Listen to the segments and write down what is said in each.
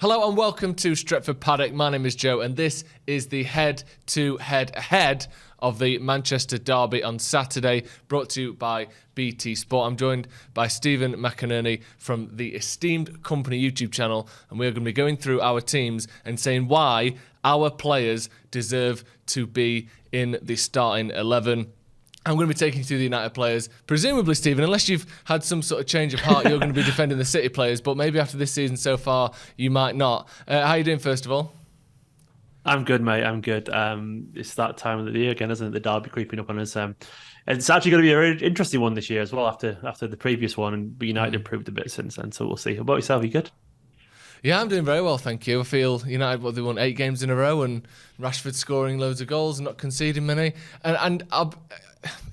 Hello and welcome to Stretford Paddock. My name is Joe and this is the head-to-head ahead of the Manchester derby on Saturday, brought to you by BT Sport. I'm joined by Steven Mcinerney from the Esteemed Kompany YouTube channel, and we're going to be going through our teams and saying why our players deserve to be in the starting 11. I'm going to be taking you through the United players. Presumably, Stephen, unless you've had some sort of change of heart, you're going to be defending the City players, but maybe after this season so far, you might not. How are you doing, first of all? I'm good, mate. I'm good. It's that time of the year again, isn't it? The derby creeping up on us. It's actually going to be a very interesting one this year as well after the previous one, and United improved a bit since then, so we'll see. How about yourself? Are you good? Yeah, I'm doing very well, thank you. I feel United, they won 8 games in a row, and Rashford scoring loads of goals and not conceding many. And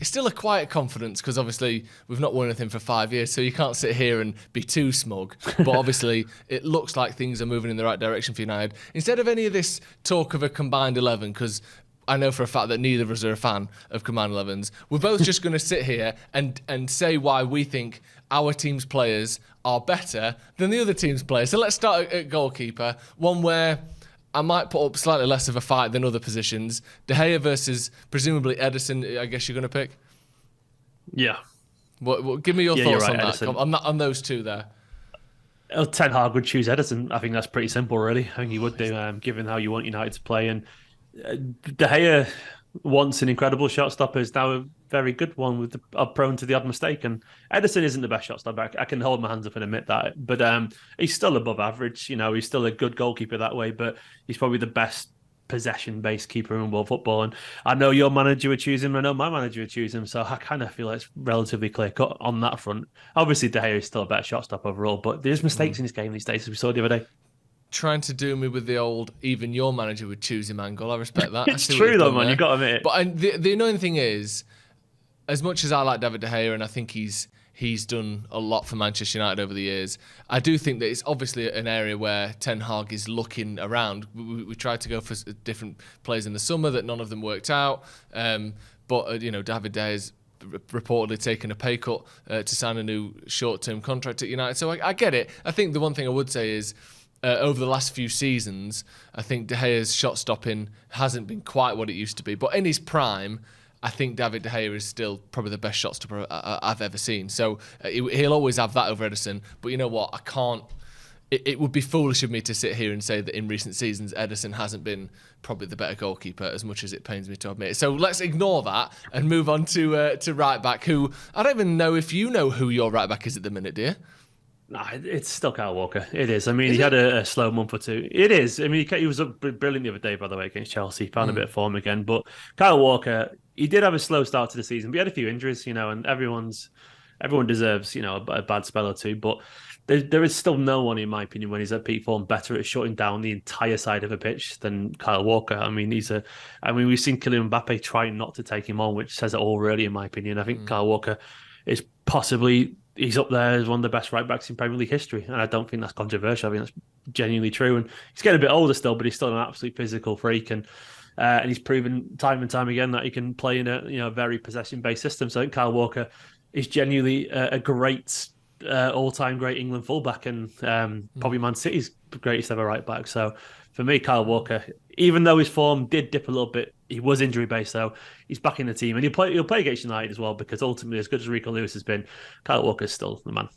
it's still a quiet confidence because obviously we've not won anything for 5 years, so you can't sit here and be too smug. But obviously it looks like things are moving in the right direction for United. Instead of any of this talk of a combined 11, because I know for a fact that neither of us are a fan of combined 11s, we're both just going to sit here and say why we think our team's players are better than the other team's players. So let's start at goalkeeper, one where I might put up slightly less of a fight than other positions. De Gea versus presumably Ederson, I guess you're going to pick? Yeah. What, give me your thoughts right, on that, on those two there. Ten Hag would choose Ederson. I think that's pretty simple, really. I think he would do, given how you want United to play. And De Gea, once an incredible shot stopper, is now a very good one with prone to the odd mistake. And Ederson isn't the best shot stopper. I can hold my hands up and admit that. But he's still above average. He's still a good goalkeeper that way. But he's probably the best possession-based keeper in world football. And I know your manager would choose him. I know my manager would choose him. So I kind of feel like it's relatively clear-cut on that front. Obviously, De Gea is still a better shot stopper overall. But there's mistakes in his game these days, as we saw the other day. Trying to do me with the old even your manager would choose him angle. I respect that. It's true though, man. You got to admit it. But the annoying thing is, as much as I like David De Gea and I think he's done a lot for Manchester United over the years, I do think that it's obviously an area where Ten Hag is looking around. We tried to go for different players in the summer that none of them worked out. But David De Gea's reportedly taken a pay cut to sign a new short-term contract at United. So I get it. I think the one thing I would say is, over the last few seasons, I think De Gea's shot stopping hasn't been quite what it used to be. But in his prime, I think David De Gea is still probably the best shot stopper I've ever seen. So he'll always have that over Ederson. But you know what? I can't. It would be foolish of me to sit here and say that in recent seasons Ederson hasn't been probably the better goalkeeper, as much as it pains me to admit. So let's ignore that and move on to right back. Who I don't even know if you know who your right back is at the minute, do you? No, it's still Kyle Walker. It is. I mean, he had a slow month or two. It is. I mean, he was up brilliant the other day, by the way, against Chelsea. He found a bit of form again. But Kyle Walker, he did have a slow start to the season. But he had a few injuries, and everyone deserves, a bad spell or two. But there is still no one, in my opinion, when he's at peak form, better at shutting down the entire side of a pitch than Kyle Walker. I mean, we've seen Kylian Mbappe trying not to take him on, which says it all, really, in my opinion. I think Kyle Walker is possibly. He's up there as one of the best right backs in Premier League history, and I don't think that's controversial. I think that's genuinely true. And he's getting a bit older still, but he's still an absolute physical freak, and he's proven time and time again that he can play in a very possession-based system. So I think Kyle Walker is genuinely a great all-time great England fullback, and probably Man City's greatest ever right back. So for me, Kyle Walker, even though his form did dip a little bit, he was injury-based, so he's back in the team. And he'll play against United as well, because ultimately, as good as Rico Lewis has been, Kyle Walker's still the man.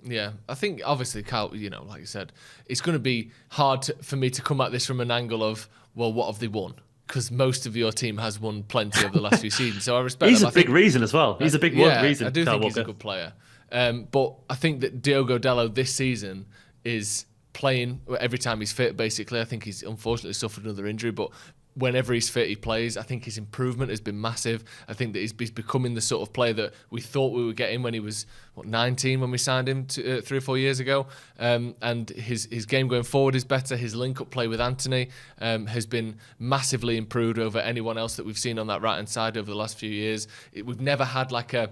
Yeah, I think obviously Kyle, like you said, it's going to be hard for me to come at this from an angle of, well, what have they won? Because most of your team has won plenty over the last few seasons. So I respect He's them. a big reason as well. He's a big reason. I do think Walker. He's a good player. But I think that Diogo Dalot this season is playing every time he's fit, basically. I think he's unfortunately suffered another injury, but whenever he's fit, he plays. I think his improvement has been massive. I think that he's becoming the sort of player that we thought we would get him when he was 19 when we signed him 3 or 4 years ago. And his game going forward is better. His link-up play with Antony has been massively improved over anyone else that we've seen on that right-hand side over the last few years. We've never had like a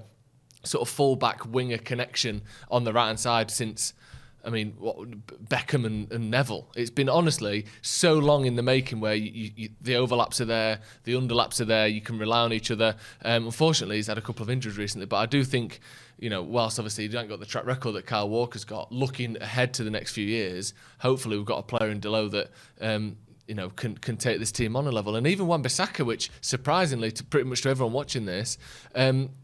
sort of full-back winger connection on the right-hand side since I mean, Beckham and Neville. It's been honestly so long in the making where the overlaps are there, the underlaps are there, you can rely on each other. Unfortunately, he's had a couple of injuries recently, but I do think, whilst obviously you don't got the track record that Kyle Walker's got, looking ahead to the next few years, hopefully we've got a player in Delo that can take this team on a level. And even Wan-Bissaka, which surprisingly, pretty much to everyone watching this,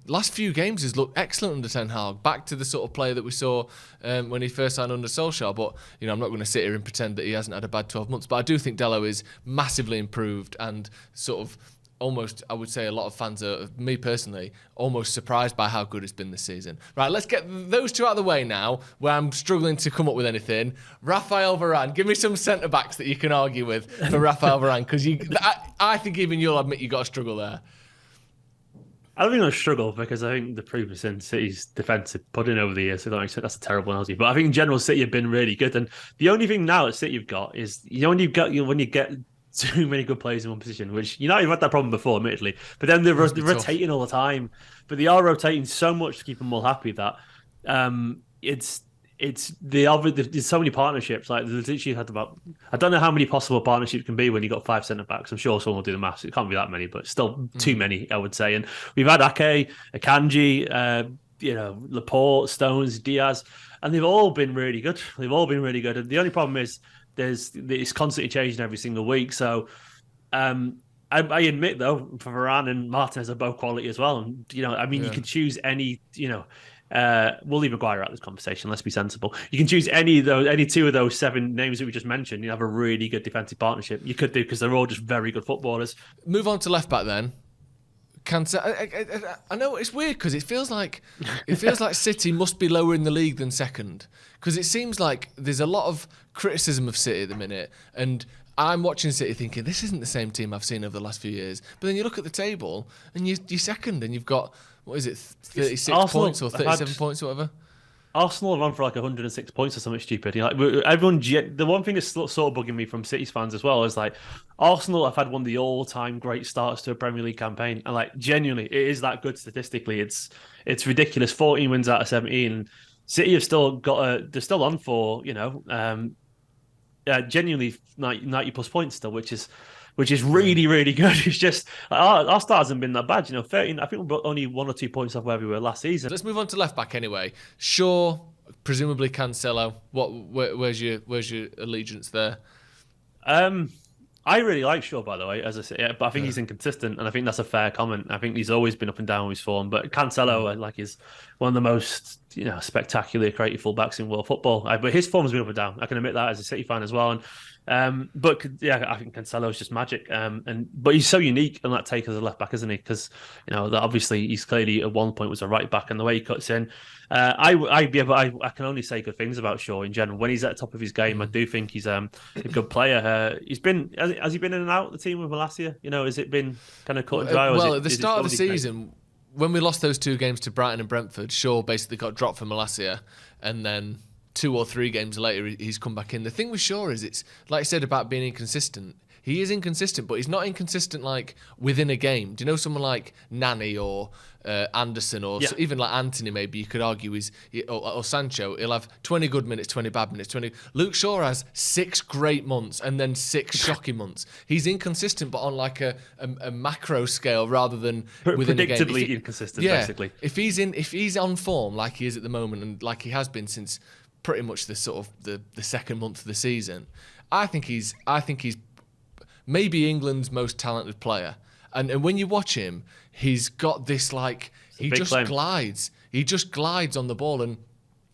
last few games has looked excellent under Ten Hag, back to the sort of player that we saw when he first signed under Solskjaer. But I'm not going to sit here and pretend that he hasn't had a bad 12 months. But I do think Delo is massively improved and sort of almost, I would say a lot of fans are, me personally, almost surprised by how good it's been this season. Right, let's get those two out of the way now, where I'm struggling to come up with anything. Raphael Varane, give me some centre-backs that you can argue with for Raphael Varane, because I think even you'll admit you got to struggle there. I don't think I'll struggle because I think the proof is in City's defensive pudding over the years. So that's a terrible analogy, but I think in general City have been really good. And the only thing now that City have got is when you get too many good players in one position, which United have had that problem before, admittedly. But then they're rotating all the time. But they are rotating so much to keep them all happy that there's so many partnerships. Like there's literally had about, I don't know how many possible partnerships can be when you've got 5 centre backs. I'm sure someone will do the maths. It can't be that many, but still too many, I would say. And we've had Ake, Akanji, Laporte, Stones, Diaz, and they've all been really good. And the only problem is it's constantly changing every single week. So I admit though, for Varane and Martinez are both quality as well. And you can choose any. We'll leave Maguire out of this conversation. Let's be sensible. You can choose any two of those 7 names that we just mentioned. You have a really good defensive partnership. You could do because they're all just very good footballers. Move on to left back then. I know it's weird because it feels like City must be lower in the league than second, because it seems like there's a lot of criticism of City at the minute, and I'm watching City thinking this isn't the same team I've seen over the last few years. But then you look at the table and you're second, and you've got 36 points or 37 points or whatever. Arsenal are on for like 106 points or something stupid. The one thing that's sort of bugging me from City's fans as well is like Arsenal have had one of the all-time great starts to a Premier League campaign, and like genuinely, it is that good statistically. It's ridiculous. 14 wins out of 17. City have still they're still on for genuinely 90 plus points still, which is really, really good. It's just our start hasn't been that bad. 13. I think we're only 1 or 2 points off where we were last season. Let's move on to left back anyway. Shaw, presumably Cancelo. Where's your allegiance there? I really like Shaw, by the way, as I say, but I think he's inconsistent, and I think that's a fair comment. I think he's always been up and down with his form, but Cancelo, is one of the most spectacular creative fullbacks in world football. But his form's been up and down. I can admit that as a City fan as well. And but yeah, I think Cancelo is just magic. But he's so unique in that take as a left back, isn't he? Because that obviously he's clearly at one point was a right back, and the way he cuts in. I can only say good things about Shaw in general. When he's at the top of his game, I do think he's a good player. Has he been in and out of the team with Malacia? Has it been kind of cut and dry? At the start of the season, when we lost those 2 games to Brighton and Brentford, Shaw basically got dropped for Malacia, and then 2 or 3 games later, he's come back in. The thing with Shaw is it's, like I said about being inconsistent, he is inconsistent, but he's not inconsistent like within a game. Do you know someone like Nani or Anderson or even like Anthony, maybe you could argue or Sancho, he'll have 20 good minutes, 20 bad minutes, 20. Luke Shaw has 6 great months and then 6 shocking months. He's inconsistent, but on like a macro scale rather than within a game. Predictably inconsistent, basically. If he's on form like he is at the moment and like he has been since pretty much the sort of the second month of the season, I think he's maybe England's most talented player. And when you watch him, he's got this he just glides. He just glides on the ball, and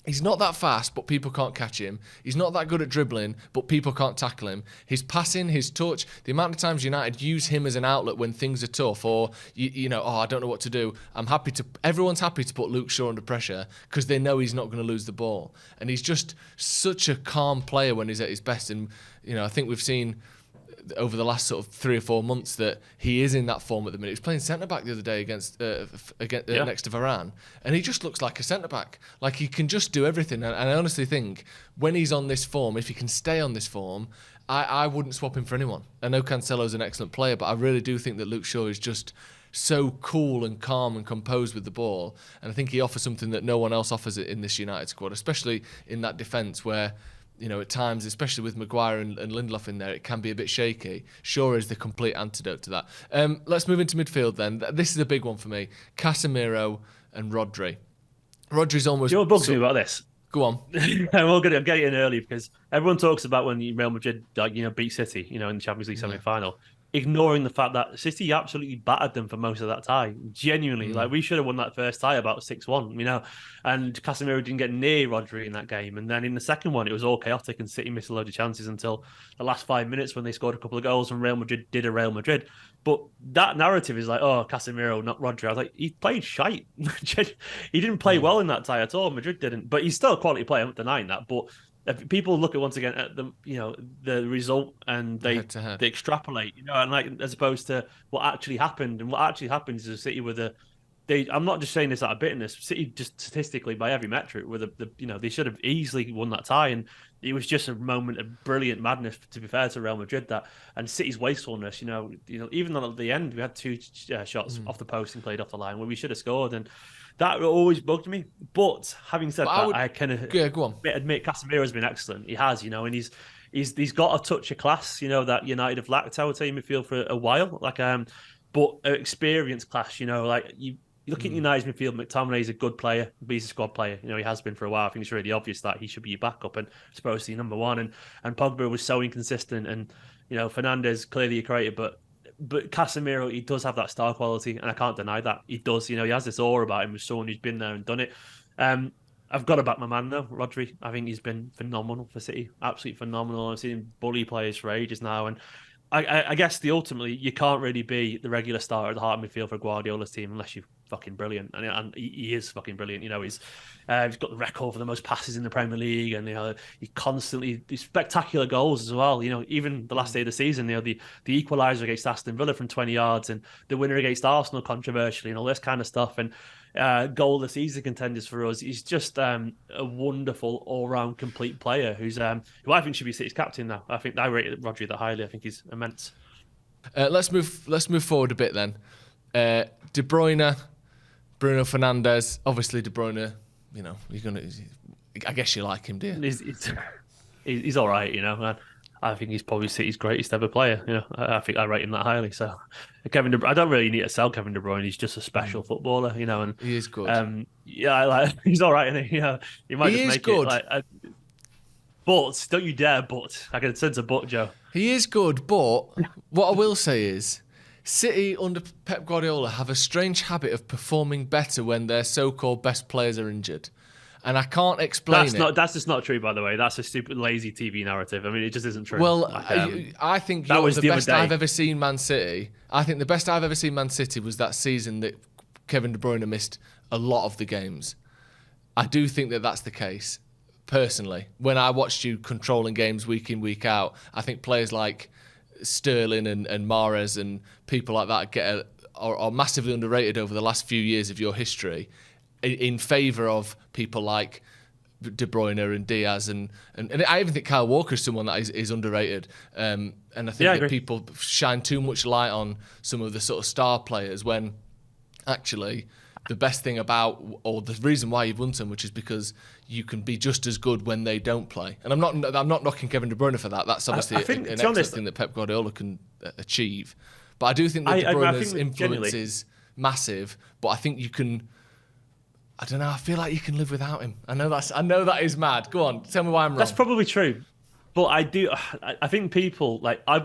he's not that fast, but people can't catch him. He's not that good at dribbling, but people can't tackle him. His passing, his touch, the amount of times United use him as an outlet when things are tough, or I don't know what to do. Everyone's happy to put Luke Shaw under pressure because they know he's not going to lose the ball, and he's just such a calm player when he's at his best. And I think we've seen over the last sort of 3 or 4 months that he is in that form at the minute. He was playing centre-back the other day next to Varane, and he just looks like a centre-back. Like he can just do everything. And I honestly think when he's on this form, if he can stay on this form, I wouldn't swap him for anyone. I know Cancelo's an excellent player, but I really do think that Luke Shaw is just so cool and calm and composed with the ball. And I think he offers something that no one else offers in this United squad, especially in that defence where, you know, at times, especially with Maguire and Lindelof in there, it can be a bit shaky. Shaw is the complete antidote to that. Let's move into midfield then. This is a big one for me. Casemiro and Rodri. Rodri's almost... You know what bugs me about this? Go on. I'm going to get in early because everyone talks about when Real Madrid, beat City, in the Champions League semi-final, ignoring the fact that City absolutely battered them for most of that tie. Genuinely, like we should have won that first tie about 6-1, and Casemiro didn't get near Rodri in that game. And then in the second one, it was all chaotic and City missed a load of chances until the last 5 minutes when they scored a couple of goals and Real Madrid did a Real Madrid. But that narrative is like, oh, Casemiro, not Rodri. I was like, he played shite. He didn't play well in that tie at all. Madrid didn't, but he's still a quality player. I'm not denying that. But if people look at once again at the result and they extrapolate, and like as opposed to what actually happened, and what actually happens is a City with I'm not just saying this out of bitterness. City just statistically by every metric they should have easily won that tie, and it was just a moment of brilliant madness. To be fair to Real Madrid, and City's wastefulness. Even though at the end we had two shots off the post and played off the line where we should have scored, and that always bugged me. But having said I kind of admit Casemiro has been excellent. He has, and he's got a touch of class, that United have lacked. I would say midfield for a while, but experience class. You look at United's midfield, McTominay is a good player, but he's a squad player. He has been for a while. I think it's really obvious that he should be your backup and supposed to be number one. And Pogba was so inconsistent, and Fernandes clearly a creator, but Casemiro, he does have that star quality, and I can't deny that. He does. He has this aura about him as someone who's been there and done it. I've got to back my man though, Rodri. I think he's been phenomenal for City, absolutely phenomenal. I've seen him bully players for ages now, and I guess ultimately you can't really be the regular starter at the heart of midfield for Guardiola's team unless you're fucking brilliant, and he is fucking brilliant. He's got the record for the most passes in the Premier League, and these spectacular goals as well. Even the last day of the season, the equaliser against Aston Villa from 20 yards, and the winner against Arsenal controversially, and all this kind of stuff, and goal of the season contenders for us. He's just a wonderful all-round complete player who I think should be City's captain now. I think I rate Rodri that highly. I think he's immense. Let's move forward a bit then. De Bruyne, Bruno Fernandes. Obviously, De Bruyne. I guess you like him, do you? He's all right. I think he's probably City's greatest ever player. I think I rate him that highly. So, Kevin De Bruyne, I don't really need to sell Kevin De Bruyne. He's just a special footballer, and he is good. He's all right, isn't he? He might he just is make good. it. But don't you dare! But I can sense a but, Joe. He is good, but what I will say is, City under Pep Guardiola have a strange habit of performing better when their so-called best players are injured. And I can't explain That's just not true, by the way. That's a stupid, lazy TV narrative. I mean, it just isn't true. Well, I think that was the best I've ever seen Man City. I think the best I've ever seen Man City was that season that Kevin De Bruyne missed a lot of the games. I do think that that's the case, personally. When I watched you controlling games week in, week out, I think players like Sterling and Mahrez and people like that are massively underrated over the last few years of your history, in favour of people like De Bruyne and Diaz, and I even think Kyle Walker is someone that is underrated. And I think that people shine too much light on some of the sort of star players when actually the best thing about, or the reason why you've won so much, is because you can be just as good when they don't play. And I'm not knocking Kevin De Bruyne for that. That's obviously an excellent thing that Pep Guardiola can achieve. But I do think that De Bruyne's influence is massive. But I think you can. I don't know. I feel like you can live without him. I know that is mad. Go on, tell me why I'm wrong. That's probably true, but I think people I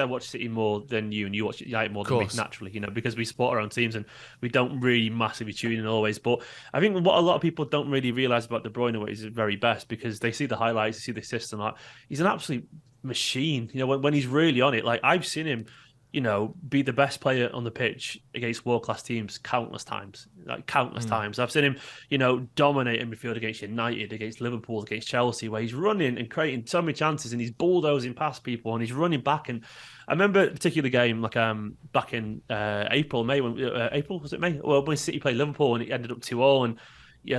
watch City more than you, and you watch United more than me naturally. Because we support our own teams and we don't really massively tune in always. But I think what a lot of people don't really realise about De Bruyne, what is his very best, because they see the highlights, they see the system. He's an absolute machine. When he's really on it, I've seen him. Be the best player on the pitch against world-class teams countless times. Times. I've seen him, dominate in midfield against United, against Liverpool, against Chelsea, where he's running and creating so many chances, and he's bulldozing past people, and he's running back. And I remember a particular game, back in April, May, April, was it May? Well, when City played Liverpool, and it ended up 2-2, and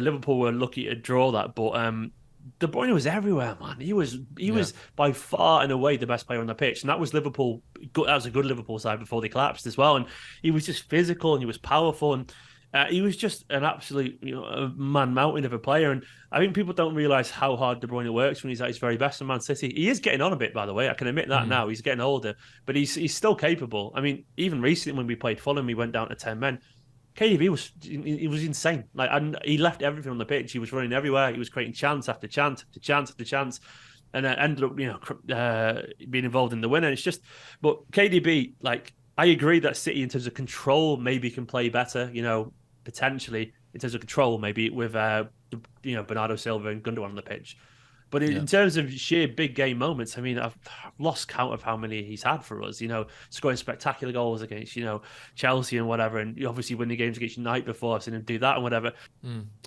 Liverpool were lucky to draw that, but De Bruyne was everywhere, man. He was by far and away the best player on the pitch, and that was Liverpool. That was a good Liverpool side before they collapsed as well. And he was just physical and he was powerful, and he was just an absolute a man mountain of a player. And I think people don't realize how hard De Bruyne works when he's at his very best in Man City. He is getting on a bit, by the way. I can admit that now. He's getting older, but he's still capable. I mean, even recently when we played Fulham, we went down to 10 men. KDB was insane. Like, and he left everything on the pitch. He was running everywhere. He was creating chance after chance after chance after chance, and ended up being involved in the winner. It's just, but KDB, like, I agree that City in terms of control maybe can play better. Potentially in terms of control maybe with Bernardo Silva and Gundogan on the pitch. But in terms of sheer big game moments, I mean, I've lost count of how many he's had for us, scoring spectacular goals against, Chelsea and whatever. And obviously winning games against United before, I've seen him do that and whatever.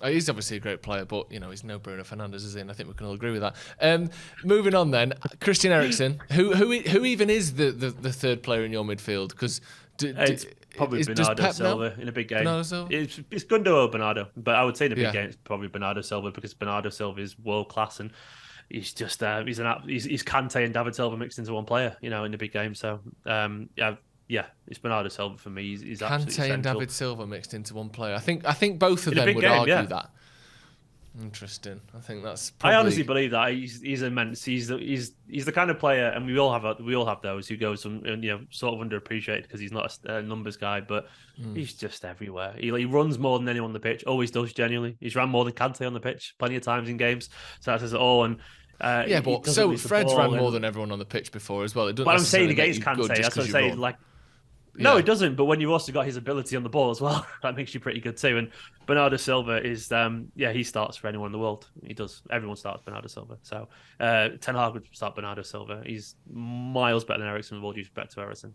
He's obviously a great player, but, he's no Bruno Fernandes, is he? And I think we can all agree with that. Moving on then, Christian Eriksen, who even is the third player in your midfield? Because it's probably Bernardo Silva in a big game. It's Gundo or Bernardo, but I would say in a big game it's probably Bernardo Silva, because Bernardo Silva is world class, and he's just he's Kante and David Silva mixed into one player, in the big game. So it's Bernardo Silva for me. He's Kante and David Silva mixed into one player. I think both of them would argue that. Interesting. I think that's. Probably... I honestly believe that he's immense. He's the kind of player, and we all have those who goes sort of underappreciated because he's not a numbers guy, but he's just everywhere. He runs more than anyone on the pitch. Always does. Genuinely, he's ran more than Kante on the pitch plenty of times in games. So that says it all. And but so Fred's ran more than everyone on the pitch before as well. It doesn't. But I'm saying against Kante. That's what I'm saying. Like. No, it doesn't. But when you've also got his ability on the ball as well, that makes you pretty good too. And Bernardo Silva is, he starts for anyone in the world. He does. Everyone starts Bernardo Silva. So Ten Hag would start Bernardo Silva. He's miles better than Eriksen, with all due respect to Eriksen.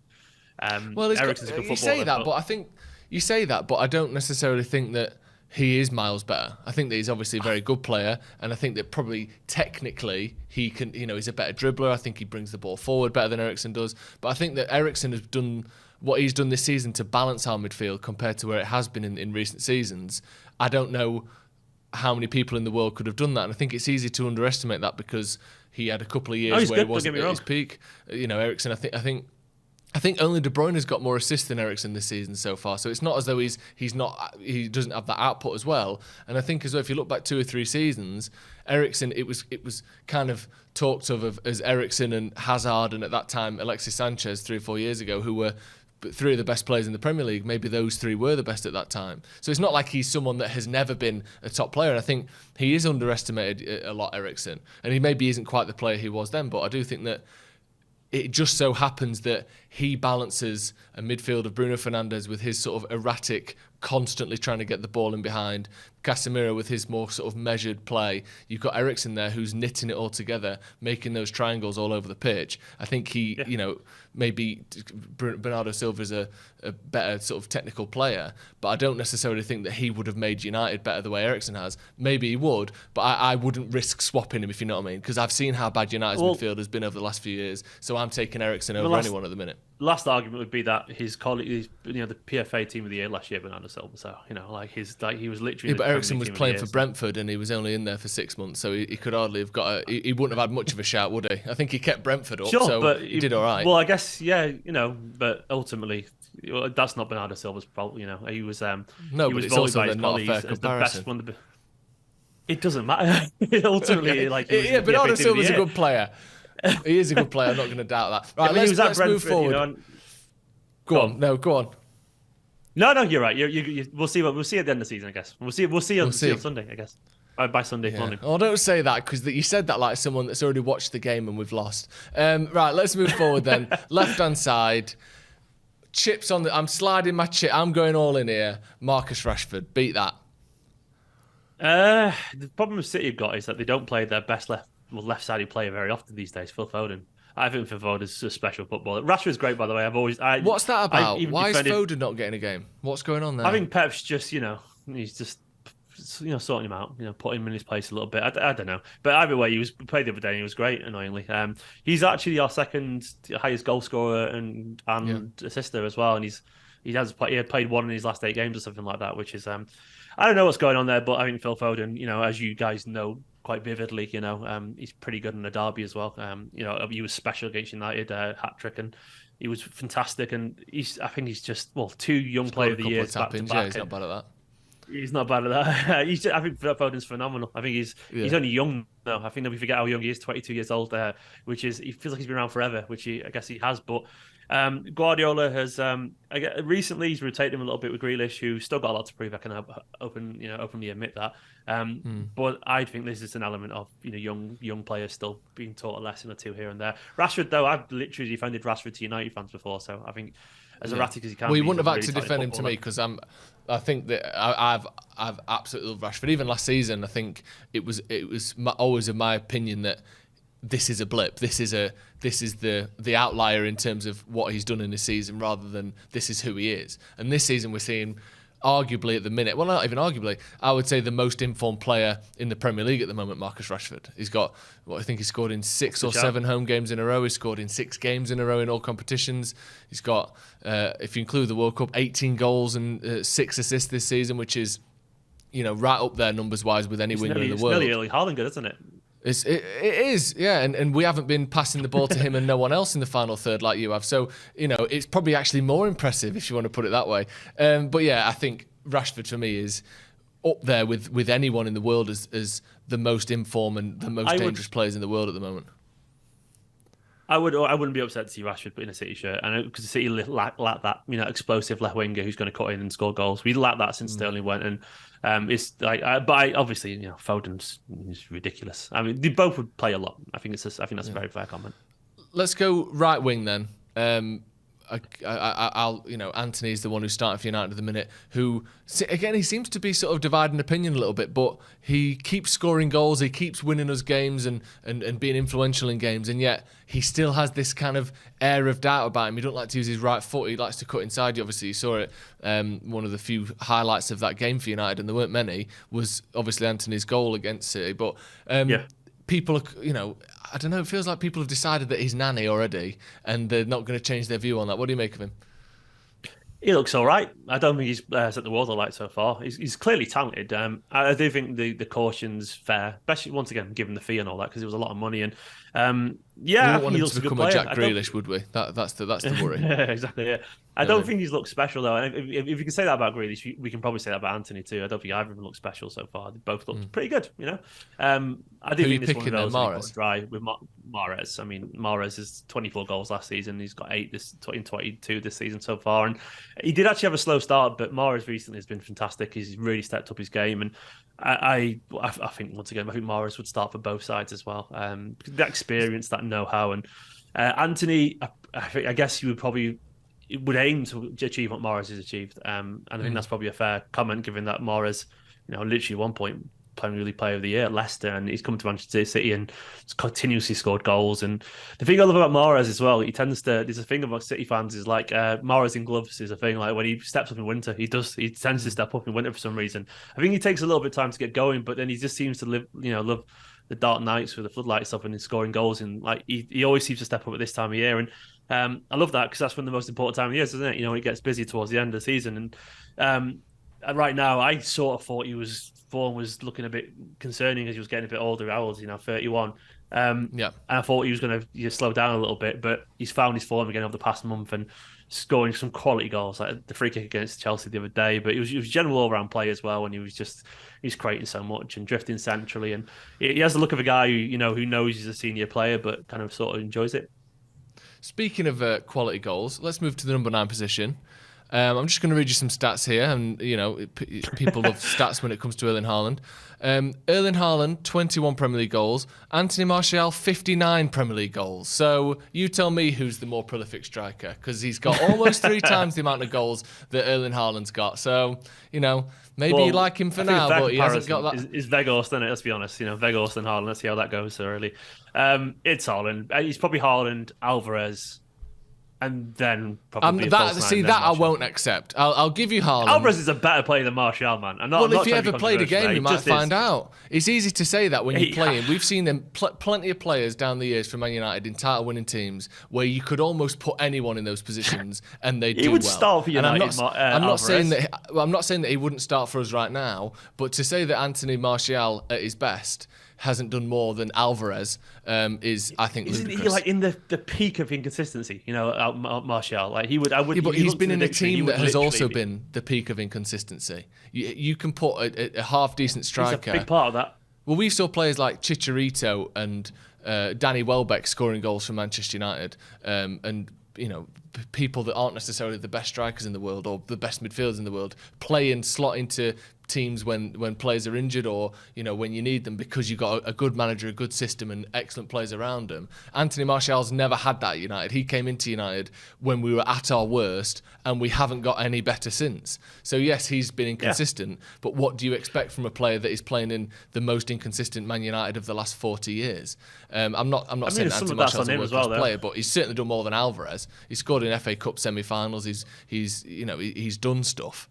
Eriksen's a good footballer. You say that, but I think you say that, but I don't necessarily think that he is miles better. I think that he's obviously a very good player, and I think that probably technically he can, he's a better dribbler. I think he brings the ball forward better than Eriksen does. But I think that Eriksen has done what he's done this season to balance our midfield compared to where it has been in recent seasons. I don't know how many people in the world could have done that, and I think it's easy to underestimate that because he had a couple of years where he wasn't at his peak. Eriksen, I think only De Bruyne has got more assists than Eriksen this season so far. So it's not as though he doesn't have that output as well. And I think as well, if you look back 2 or 3 seasons, Eriksen, it was kind of talked of as Eriksen and Hazard, and at that time Alexis Sanchez 3 or 4 years ago, who were 3 of the best players in the Premier League. Maybe those 3 were the best at that time. So it's not like he's someone that has never been a top player. And I think he is underestimated a lot, Eriksen. And he maybe isn't quite the player he was then, but I do think that it just so happens that he balances a midfield of Bruno Fernandes with his sort of erratic, constantly trying to get the ball in behind, Casemiro with his more sort of measured play. You've got Eriksen there who's knitting it all together, making those triangles all over the pitch. I think he, maybe Bernardo Silva is a better sort of technical player, but I don't necessarily think that he would have made United better the way Eriksen has. Maybe he would, but I wouldn't risk swapping him, if you know what I mean, because I've seen how bad United's midfield has been over the last few years, so I'm taking Eriksen over anyone at the minute. Last argument would be that his colleague, the PFA team of the year last year, Bernardo Silva. So he was literally. Yeah, but Eriksen was playing for Brentford and he was only in there for 6 months, so he could hardly have got. He wouldn't have had much of a shout, would he? I think he kept Brentford up, but he did all right. Well, I guess but ultimately, that's not Bernardo Silva's fault. He was. No, he but was it's also not a fair as comparison. The best one. It doesn't matter. Ultimately, Bernardo Silva's a good player. He is a good player. I'm not going to doubt that. Right, let's move forward. Go on. No, you're right. We'll see at the end of the season, I guess. We'll see on Sunday, I guess. By Sunday morning. Oh, don't say that, because you said that like someone that's already watched the game and we've lost. Right, let's move forward then. Left-hand side. Chips on I'm sliding my chip. I'm going all in here. Marcus Rashford. Beat that. The problem with City have got is that they don't play their best left-sided player very often these days, Phil Foden. I think Phil Foden is a special footballer. Rashford's great, by the way. What's that about? Why is Foden not getting a game? What's going on there? I think Pep's just, he's just, sorting him out, putting him in his place a little bit. I don't know. But either way, he played the other day and he was great, annoyingly. He's actually our second highest goal scorer and assister as well. And he had played 1 in his last 8 games or something like that, which is, I don't know what's going on there, but I think Phil Foden, as you guys know quite vividly. He's pretty good in the derby as well. He was special against United, hat trick, and he was fantastic. And I think he's just 2 young player of the year back to back. Yeah, he's not bad at that. He's not bad at that. I think Foden's phenomenal. I think he's only young though. I think that we forget how young he is, 22 years old, which is, he feels like he's been around forever, which I guess he has. But Guardiola has recently he's rotated him a little bit with Grealish, who still got a lot to prove. I can openly admit that. But I think this is an element of young players still being taught a lesson or two here and there. Rashford, though, I've literally defended Rashford to United fans before, so I think as erratic as he can. Well, he wouldn't have had to defend him to me because I think that I've absolutely loved Rashford. Even last season, I think it was always in my opinion that this is a blip. This is the outlier in terms of what he's done in this season, rather than this is who he is. And this season, we're seeing, arguably at the minute, well, not even arguably, I would say the most informed player in the Premier League at the moment, Marcus Rashford. He's got, I think he scored in 6 or 7 home games in a row. He's scored in 6 games in a row in all competitions. He's got, if you include the World Cup, 18 goals and 6 assists this season, which is, right up there numbers-wise with any winger in the world. It's nearly Erling Haaland good, isn't it? It is, yeah, and we haven't been passing the ball to him and no one else in the final third like you have. So, it's probably actually more impressive if you want to put it that way. But yeah, I think Rashford for me is up there with anyone in the world as the most informed and the most dangerous players in the world at the moment. I wouldn't be upset to see Rashford put in a City shirt, and because the City lack that explosive left winger who's going to cut in and score goals. We lacked that since Sterling went, and it's like, but obviously Foden's ridiculous. I mean, they both would play a lot. I think that's a very fair comment. Let's go right wing then. I'll Anthony's the one who's starting for United at the minute, who, again, he seems to be sort of dividing opinion a little bit, but he keeps scoring goals, he keeps winning us games and being influential in games, and yet he still has this kind of air of doubt about him. He don't like to use his right foot, he likes to cut inside you. Obviously, you saw it, one of the few highlights of that game for United, and there weren't many, was obviously Anthony's goal against City, but people are, I don't know, it feels like people have decided that he's nanny already and they're not going to change their view on that. What do you make of him? He looks all right. I don't think he's set the world alight so far. He's clearly talented. I do think the caution's fair, especially once again given the fee and all that, because it was a lot of money. And we don't want him to become a Jack Grealish, would we? That's the worry. Yeah, exactly. Yeah, I don't think he's looked special though. And if you can say that about Grealish, we can probably say that about Anthony too. I don't think either of them look special so far. They both looked pretty good. I do think this one of those is dry with Mahrez. I mean, Mahrez has 24 goals last season. He's got 8 in 22 this season so far, and he did actually have a slow start. But Mahrez recently has been fantastic. He's really stepped up his game, and I think once again, I think Mahrez would start for both sides as well. That experience, that know-how, and Anthony, I guess he would aim to achieve what Mahrez has achieved, and I think that's probably a fair comment, given that Mahrez, literally at one point Premier League Player of the Year at Leicester, and he's come to Manchester City and continuously scored goals. And the thing I love about Mahrez as well, he tends to, there's a thing about City fans is like Mahrez in gloves is a thing. Like when he steps up in winter, he tends to step up in winter for some reason. I think he takes a little bit of time to get going, but then he just seems to love the dark nights with the floodlights up and he's scoring goals, and like he always seems to step up at this time of year. And I love that, because that's when the most important time of the year is, isn't it? When it gets busy towards the end of the season. And right now, I sort of thought form was looking a bit concerning as he was getting a bit older. How old is he now? 31. And I thought he was going to slow down a little bit, but he's found his form again over the past month and scoring some quality goals, like the free kick against Chelsea the other day. But he was general all-round play as well, and he's creating so much and drifting centrally, and he has the look of a guy who knows he's a senior player, but kind of sort of enjoys it. Speaking of quality goals, let's move to the number 9 position. I'm just going to read you some stats here, and people love stats when it comes to Erling Haaland. Erling Haaland, 21 Premier League goals. Anthony Martial, 59 Premier League goals. So you tell me who's the more prolific striker, because he's got almost 3 times the amount of goals that Erling Haaland's got. So maybe you like him for now, but he hasn't got that. Is Weghorst, isn't it? Let's be honest. Weghorst and Haaland. Let's see how that goes so early. It's Haaland. He's probably Haaland, Alvarez, and then probably I won't accept. I'll give you Haaland. Alvarez is a better player than Martial, man. If you ever played a game, you might find out. It's easy to say that when you're playing. We've seen them plenty of players down the years from Man United in title-winning teams where you could almost put anyone in those positions and they do well. He would start for United. I'm not saying that he wouldn't start for us right now, but to say that Anthony Martial at his best hasn't done more than Alvarez is, I think, Isn't ludicrous. he like in the peak of inconsistency? You know, Martial. Like he would. I would. Yeah, but he's been in a team that has also be been the peak of inconsistency. You can put a half decent striker. He's a big part of that. Well, we saw players like Chicharito and Danny Welbeck scoring goals for Manchester United, and people that aren't necessarily the best strikers in the world or the best midfielders in the world play and slot into teams when players are injured or when you need them, because you've got a good manager, a good system and excellent players around them. Anthony Martial's never had that at United. He came into United when we were at our worst and we haven't got any better since. So yes, he's been inconsistent, but what do you expect from a player that is playing in the most inconsistent Man United of the last 40 years? I'm not saying Anthony Martial's a world-class player, but he's certainly done more than Alvarez. He scored in FA Cup semi-finals. He's done stuff.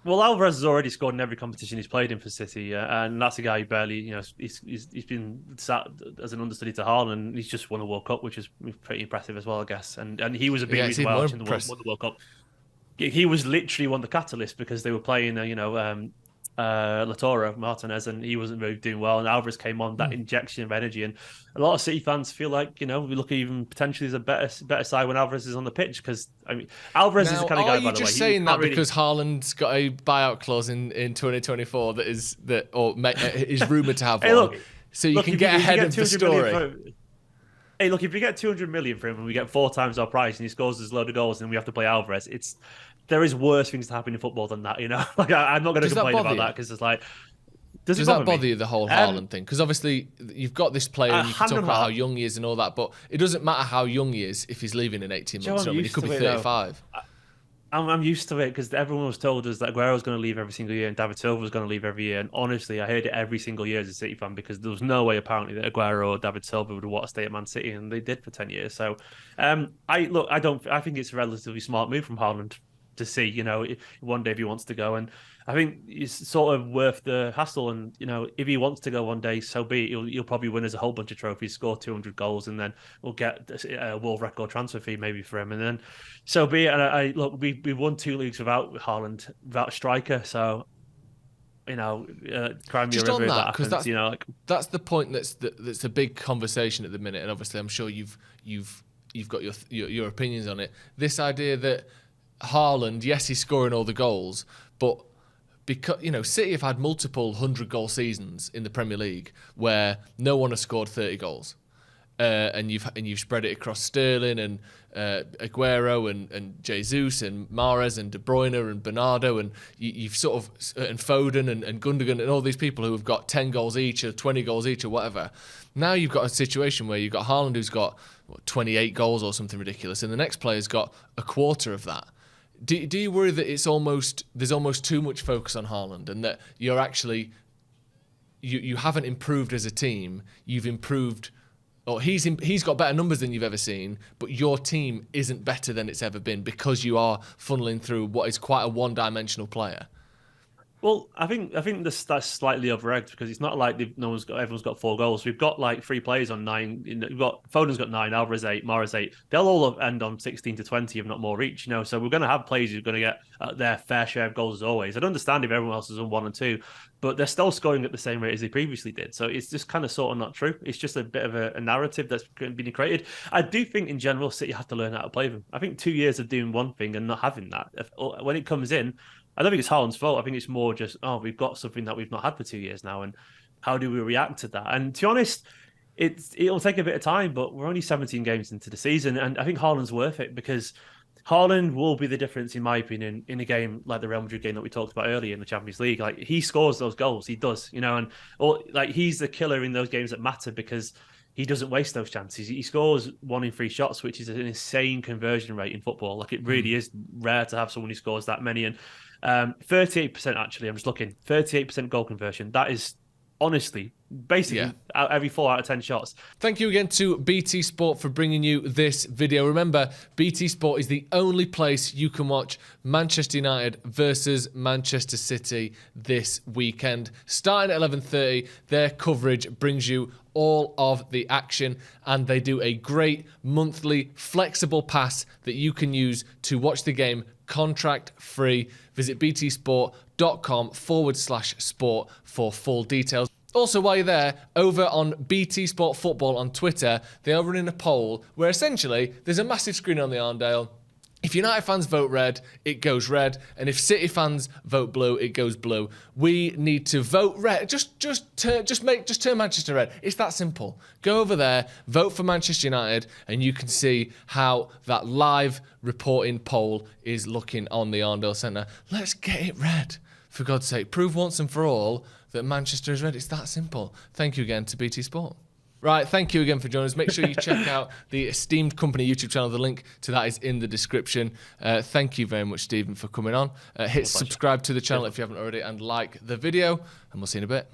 Well, Alvarez has already scored in every competition he's played in for City, and that's a guy who barely, he's been sat as an understudy to Haaland. He's just won a World Cup, which is pretty impressive as well, I guess. And he was a big reason why Argentina won the World Cup. He was literally one of the catalysts because they were playing, Latoro Martinez, and he wasn't really doing well. And Alvarez came on, that injection of energy, and a lot of City fans feel like we look even potentially as a better side when Alvarez is on the pitch, because Alvarez is the kind of guy. Are you just saying that because Haaland's got a buyout clause in 2024 that is rumoured to have one? So you can get ahead of the story. Hey, look, if you get 200 million for him and we get 4 times our price and he scores this load of goals and we have to play Alvarez, there is worse things to happen in football than that, Like I'm not going to complain about that because it's like, does that bother you, the whole Haaland thing? Because obviously you've got this player and you can talk about how young he is and all that, but it doesn't matter how young he is if he's leaving in 18 months. He could be 35. I'm used to it because everyone was told us that Aguero was going to leave every single year and David Silva was going to leave every year. And honestly, I heard it every single year as a City fan because there was no way apparently that Aguero or David Silva would want to stay at Man City, and they did for 10 years. So, I think it's a relatively smart move from Haaland to see, one day if he wants to go. And I think it's sort of worth the hassle. And, if he wants to go one day, so be it. He'll probably win us a whole bunch of trophies, score 200 goals, and then we'll get a world record transfer fee maybe for him. And then so be it. And we won 2 leagues without Haaland, without a striker. So, cry me a river that happens. That's the point that's a big conversation at the minute. And obviously I'm sure you've got your opinions on it. This idea that Haaland, yes, he's scoring all the goals, but because City have had multiple 100-goal seasons in the Premier League where no one has scored 30 goals, and you've spread it across Sterling and Aguero and Jesus and Mahrez and De Bruyne and Bernardo, and you've sort of and Foden and Gundogan and all these people who have got 10 goals each or 20 goals each or whatever. Now you've got a situation where you've got Haaland who's got 28 goals or something ridiculous, and the next player's got a quarter of that. Do you worry that there's almost too much focus on Haaland and that you're actually you haven't improved as a team? You've improved, or he's got better numbers than you've ever seen, but your team isn't better than it's ever been because you are funneling through what is quite a one-dimensional player. Well, I think that's slightly over-egged because it's not like everyone's got 4 goals. We've got like 3 players on 9. We've got Foden's got 9, Alvarez 8, Mahrez 8. They'll all end on 16 to 20, if not more each. So we're going to have players who are going to get their fair share of goals as always. I'd understand if everyone else is on 1 and 2, but they're still scoring at the same rate as they previously did. So it's just kind of sort of not true. It's just a bit of a narrative that's been created. I do think in general City have to learn how to play them. I think 2 years of doing one thing and not having that, when it comes in, I don't think it's Haaland's fault. I think it's more just, we've got something that we've not had for 2 years now, and how do we react to that? And to be honest, it'll take a bit of time, but we're only 17 games into the season, and I think Haaland's worth it because Haaland will be the difference, in my opinion, in a game like the Real Madrid game that we talked about earlier in the Champions League. Like, he scores those goals, he does, he's the killer in those games that matter because he doesn't waste those chances. He scores 1 in 3 shots, which is an insane conversion rate in football. Like, it really is rare to have someone who scores that many. And 38%, actually, I'm just looking, 38% goal conversion. That is honestly basically every 4 out of 10 shots. Thank you again to BT Sport for bringing you this video. Remember, BT Sport is the only place you can watch Manchester United versus Manchester City this weekend. Starting at 11:30, their coverage brings you all of the action, and they do a great monthly flexible pass that you can use to watch the game contract free. Visit btsport.com/sport for full details. Also, while you're there, over on BT Sport Football on Twitter, they are running a poll where essentially there's a massive screen on the Arndale. If United fans vote red, it goes red, and if City fans vote blue, it goes blue. We need to vote red. Just turn Manchester red. It's that simple. Go over there, vote for Manchester United, and you can see how that live reporting poll is looking on the Arndale Centre. Let's get it red, for God's sake. Prove once and for all that Manchester is red. It's that simple. Thank you again to BT Sport. Right, thank you again for joining us. Make sure you check out the Esteemed Kompany YouTube channel. The link to that is in the description. Thank you very much, Stephen, for coming on. Hit subscribe to the channel if you haven't already and like the video, and we'll see you in a bit.